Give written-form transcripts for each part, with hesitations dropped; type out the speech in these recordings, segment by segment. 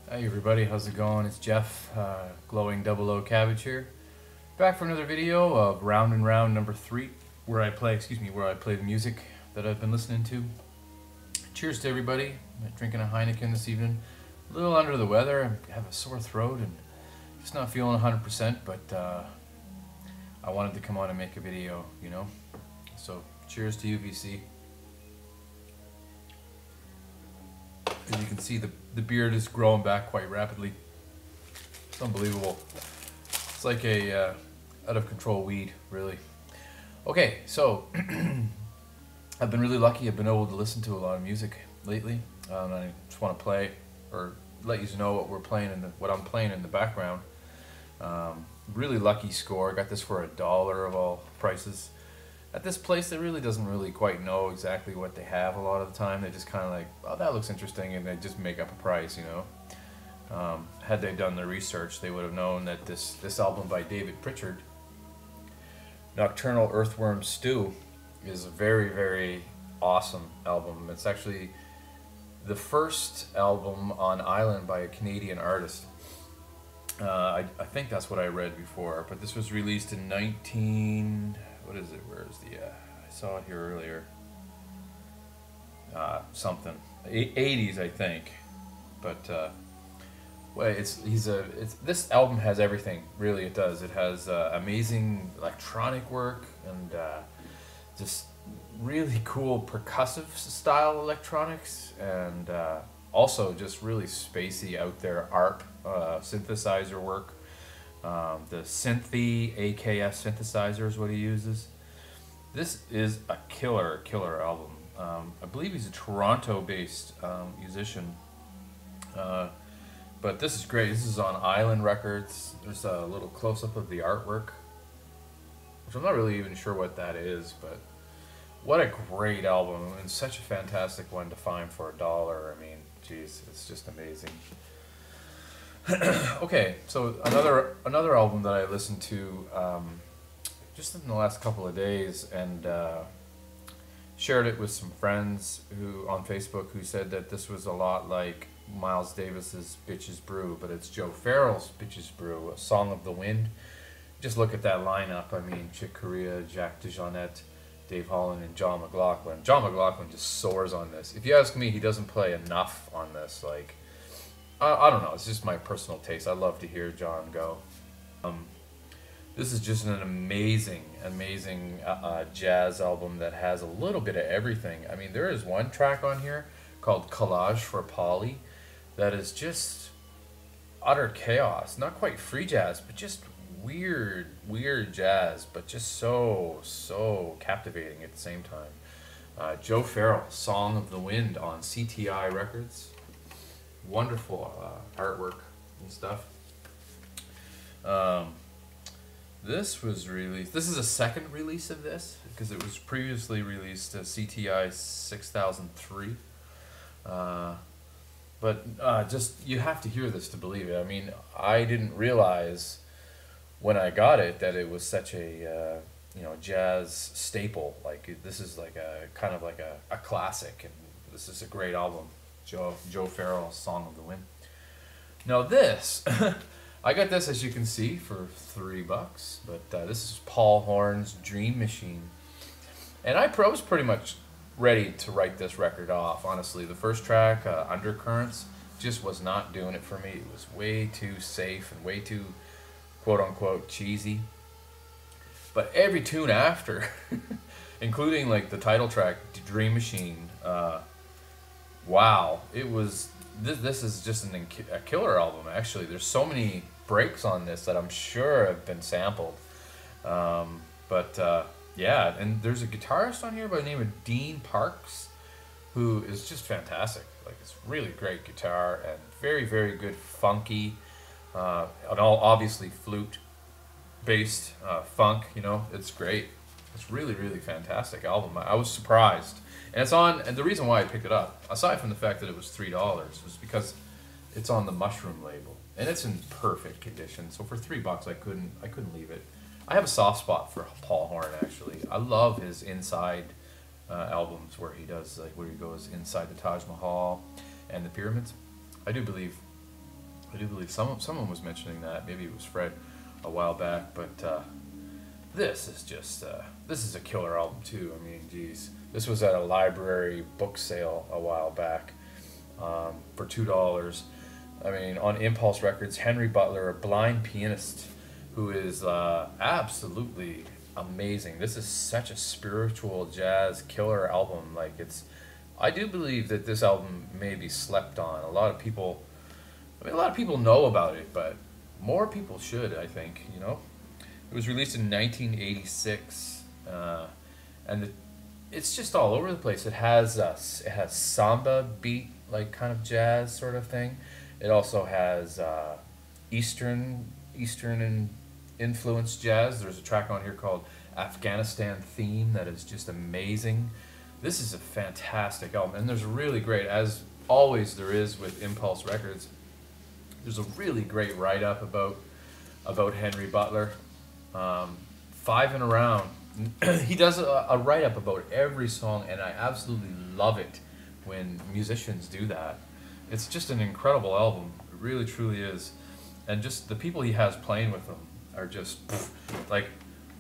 Hey everybody, how's it going? It's Jeff, Glowing Double O Cabbage here. Back for another video of Round and Round number 3, where I play the music that I've been listening to. Cheers to everybody. I'm drinking a Heineken this evening. A little under the weather, I have a sore throat and just not feeling 100%, but I wanted to come on and make a video, you know? So, cheers to you, VC. As you can see, the beard is growing back quite rapidly. It's unbelievable. It's like a out of control weed, really. Okay, so I've been really lucky. I've been able to listen to a lot of music lately. And I just want to play or let you know what I'm playing in the background. Really lucky score. I got this for $1 of all prices. At this place, that really doesn't really quite know exactly what they have a lot of the time. They just kind of like, oh, that looks interesting, and they just make up a price, you know. Had they done their research, they would have known that this album by David Pritchard, Nocturnal, Earthworm Stew, is a very, very awesome album. It's actually the first album on Island by a Canadian artist. I think that's what I read before, but this was released in what is it? Where is the? I saw it here earlier. Something 80s, I think. But well, this album has everything. Really, it does. It has amazing electronic work and just really cool percussive style electronics, and also just really spacey out there ARP synthesizer work. The Synthy AKS synthesizer is what he uses. This is a killer album. I believe he's a Toronto-based musician, but this is great. This is on Island Records. There's a little close-up of the artwork, which I'm not really even sure what that is, but what a great album, and such a fantastic one to find for $1. I mean, geez, it's just amazing. Okay, so another album that I listened to just in the last couple of days, and shared it with some friends on Facebook who said that this was a lot like Miles Davis's Bitches Brew, but it's Joe Farrell's Bitches Brew, A Song of the Wind. Just look at that lineup. I mean, Chick Corea, Jack DeJohnette, Dave Holland, and John McLaughlin. John McLaughlin just soars on this. If you ask me, he doesn't play enough on this. Like, I don't know, it's just my personal taste. I love to hear John go. This is just an amazing jazz album that has a little bit of everything. I mean, there is one track on here called Collage for Polly that is just utter chaos. Not quite free jazz, but just weird jazz, but just so captivating at the same time. Joe Farrell, Song of the Wind on CTI Records. Wonderful artwork and stuff. This was released. This is a second release of this because it was previously released as CTI 6003. But just you have to hear this to believe it. I mean, I didn't realize when I got it that it was such a jazz staple. Like this is like a kind of like a classic, and this is a great album. Joe Farrell, Song of the Wind. Now this, I got this, as you can see, for $3, but this is Paul Horn's Dream Machine. And I was pretty much ready to write this record off, honestly. The first track, Undercurrents, just was not doing it for me. It was way too safe and way too, quote-unquote, cheesy. But every tune after, including like the title track, Dream Machine, wow, it was. This is just a killer album. Actually, there's so many breaks on this that I'm sure have been sampled. Yeah, and there's a guitarist on here by the name of Dean Parks, who is just fantastic. Like, it's really great guitar and very, very good funky, and all obviously flute-based funk. You know, it's great. It's really, really fantastic album. I was surprised. And it's on, and the reason why I picked it up, aside from the fact that it was $3, was because it's on the Mushroom label, and it's in perfect condition. So for $3, I couldn't leave it. I have a soft spot for Paul Horn, actually. I love his Inside albums where he does where he goes inside the Taj Mahal and the pyramids. I do believe I do believe someone was mentioning that. Maybe it was Fred a while back, but this is just this is a killer album too. I mean, geez, this was at a library book sale a while back for $2. I mean, on Impulse Records, Henry Butler, a blind pianist who is absolutely amazing. This is such a spiritual jazz killer album. Like I do believe that this album may be slept on. A lot of people know about it, but more people should, I think, you know. It was released in 1986, and it's just all over the place. It has samba beat, like kind of jazz sort of thing. It also has Eastern and influenced jazz. There's a track on here called Afghanistan Theme that is just amazing. This is a fantastic album, and there's a really great, as always there is with Impulse Records, there's a really great write-up about Henry Butler. Five and Around. He does a write-up about every song, and I absolutely love it when musicians do that. It's just an incredible album. It really, truly is. And just the people he has playing with him are just like,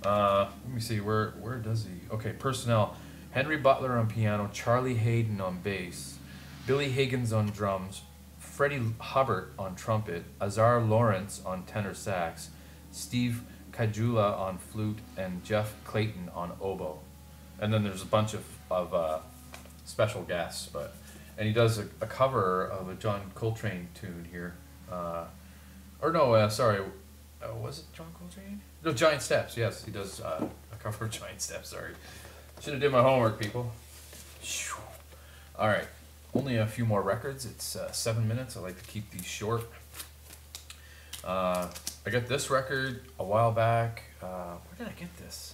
let me see, where does he? Okay, personnel. Henry Butler on piano, Charlie Hayden on bass, Billy Higgins on drums, Freddie Hubbard on trumpet, Azar Lawrence on tenor sax, Steve Kajula on flute, and Jeff Clayton on oboe. And then there's a bunch of special guests, and he does a cover of a John Coltrane tune here. Sorry, was it John Coltrane? No, Giant Steps, yes, he does a cover of Giant Steps, sorry. Should have did my homework, people. Alright, only a few more records. It's 7 minutes. I like to keep these short. I got this record a while back. Where did I get this?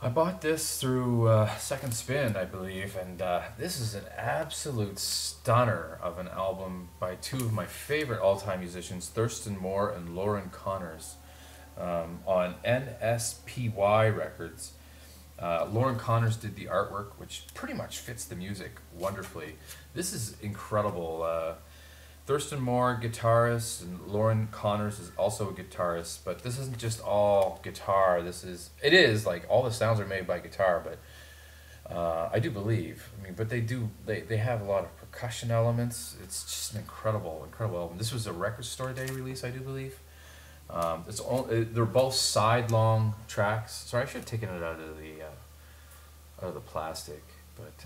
I bought this through Second Spin, I believe, and this is an absolute stunner of an album by two of my favorite all-time musicians, Thurston Moore and Lauren Connors, on NSPY Records. Lauren Connors did the artwork, which pretty much fits the music wonderfully. This is incredible. Thurston Moore, guitarist, and Lauren Connors is also a guitarist, but this isn't just all guitar. It is like all the sounds are made by guitar, but I do believe, but they have a lot of percussion elements. It's just an incredible album. This was a Record Store Day release, I do believe. They're both side-long tracks. Sorry, I should have taken it out of the plastic, but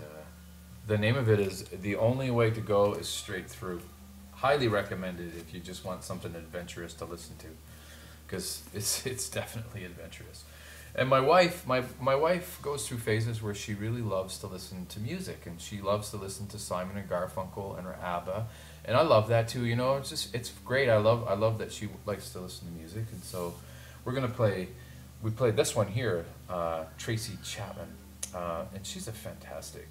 the name of it is The Only Way to Go is Straight Through. Highly recommended if you just want something adventurous to listen to, because it's definitely adventurous. And my wife goes through phases where she really loves to listen to music, and she loves to listen to Simon and Garfunkel and ABBA, and I love that too. You know, it's great. I love that she likes to listen to music, and so we played this one here, Tracy Chapman, and she's a fantastic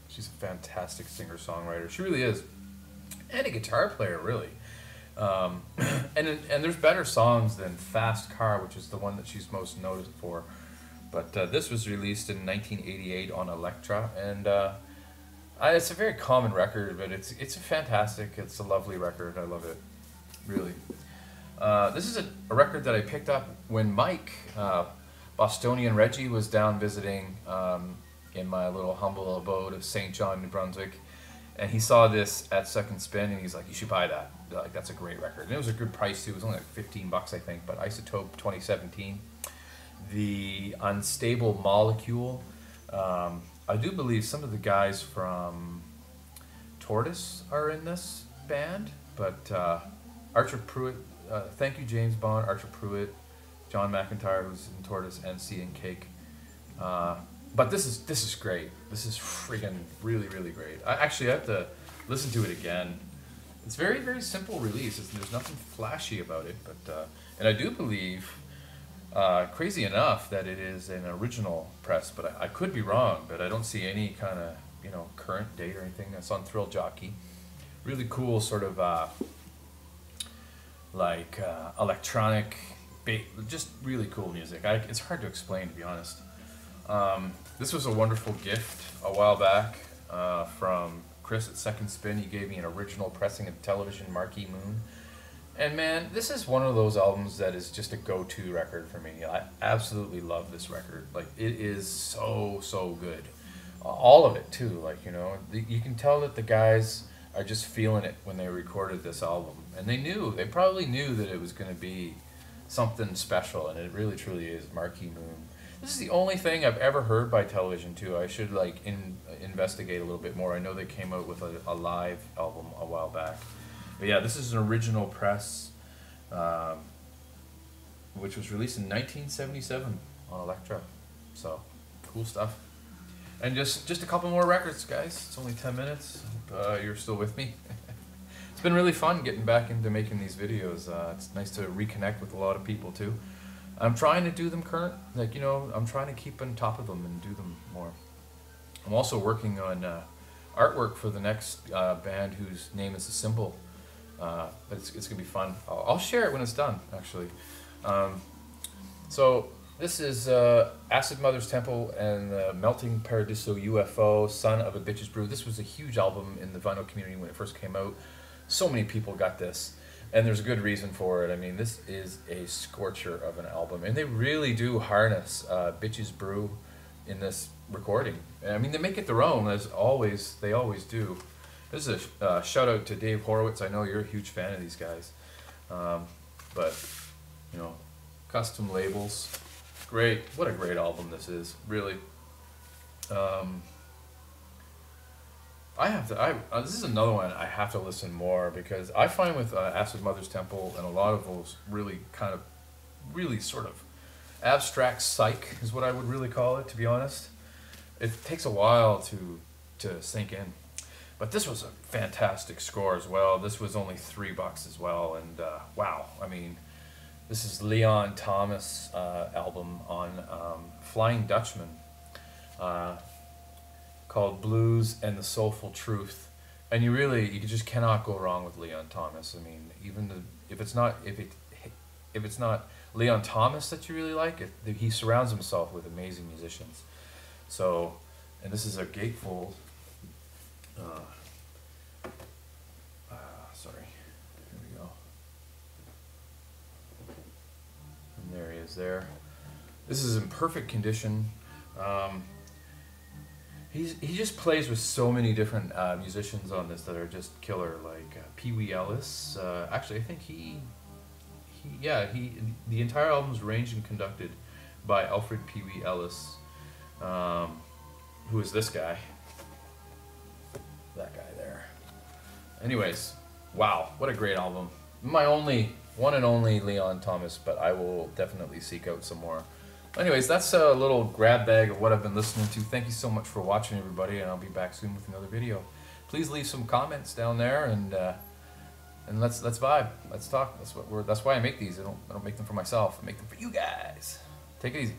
singer-songwriter. She really is. And a guitar player, really. And there's better songs than Fast Car, which is the one that she's most noticed for. But this was released in 1988 on Elektra, and it's a very common record, but it's a lovely record. I love it, really. This is a record that I picked up when Mike, Bostonian Reggie, was down visiting in my little humble abode of St. John, New Brunswick. And he saw this at Second Spin, and he's like, "You should buy that. Like, that's a great record." And it was a good price too. It was only like $15, I think. But Isotope 2017, The Unstable Molecule. I do believe some of the guys from Tortoise are in this band. But Archer Pruitt, thank you James Bond, Archer Pruitt, John McIntyre, who's in Tortoise, and C and Cake. But this is great. This is friggin' really, really great. I have to listen to it again. It's very, very simple release. There's nothing flashy about it, but and I do believe, crazy enough, that it is an original press. But I could be wrong. But I don't see any kind of current date or anything. That's on Thrill Jockey. Really cool, sort of electronic, just really cool music. It's hard to explain, to be honest. This was a wonderful gift a while back from Chris at Second Spin. He gave me an original pressing of Television, Marquee Moon. And man, this is one of those albums that is just a go-to record for me. I absolutely love this record. Like, it is so good. All of it too. Like, you know, you can tell that the guys are just feeling it when they recorded this album. And they probably knew that it was going to be something special, and it really truly is. Marquee Moon. This is the only thing I've ever heard by Television too. I should like investigate a little bit more. I know they came out with a live album a while back. But yeah, this is an original press, which was released in 1977 on Elektra. So, cool stuff. And just a couple more records, guys. It's only 10 minutes. Hope you're still with me. It's been really fun getting back into making these videos. It's nice to reconnect with a lot of people too. I'm trying to do them current, like, you know, I'm trying to keep on top of them and do them more. I'm also working on artwork for the next band whose name is a symbol. But it's going to be fun. I'll share it when it's done, actually. So this is Acid Mother's Temple and the Melting Paradiso UFO, Son of a Bitch's Brew. This was a huge album in the vinyl community when it first came out. So many people got this. And there's a good reason for it. I mean, this is a scorcher of an album. And they really do harness Bitch's Brew in this recording. And I mean, they make it their own, as always. They always do. This is a shout out to Dave Horowitz. I know you're a huge fan of these guys. But, you know, custom labels. Great. What a great album this is, really. This is another one I have to listen more, because I find with Acid Mother's Temple and a lot of those really sort of abstract psych is what I would really call it, to be honest. It takes a while to sink in. But this was a fantastic score as well. This was only $3 as well, and wow, I mean, this is Leon Thomas' album on Flying Dutchman, called Blues and the Soulful Truth. And you just cannot go wrong with Leon Thomas. I mean, even if it's not Leon Thomas that you really like, he surrounds himself with amazing musicians. So, and this is a gatefold. Sorry, here we go. And there he is there. This is in perfect condition. He just plays with so many different musicians on this that are just killer, like Pee Wee Ellis. Actually, I think the entire album is arranged and conducted by Alfred Pee Wee Ellis, who is this guy. That guy there. Anyways, wow, what a great album. My one and only Leon Thomas, but I will definitely seek out some more. Anyways, that's a little grab bag of what I've been listening to. Thank you so much for watching, everybody, and I'll be back soon with another video. Please leave some comments down there, and let's vibe. Let's talk. That's why I make these. I don't make them for myself. I make them for you guys. Take it easy.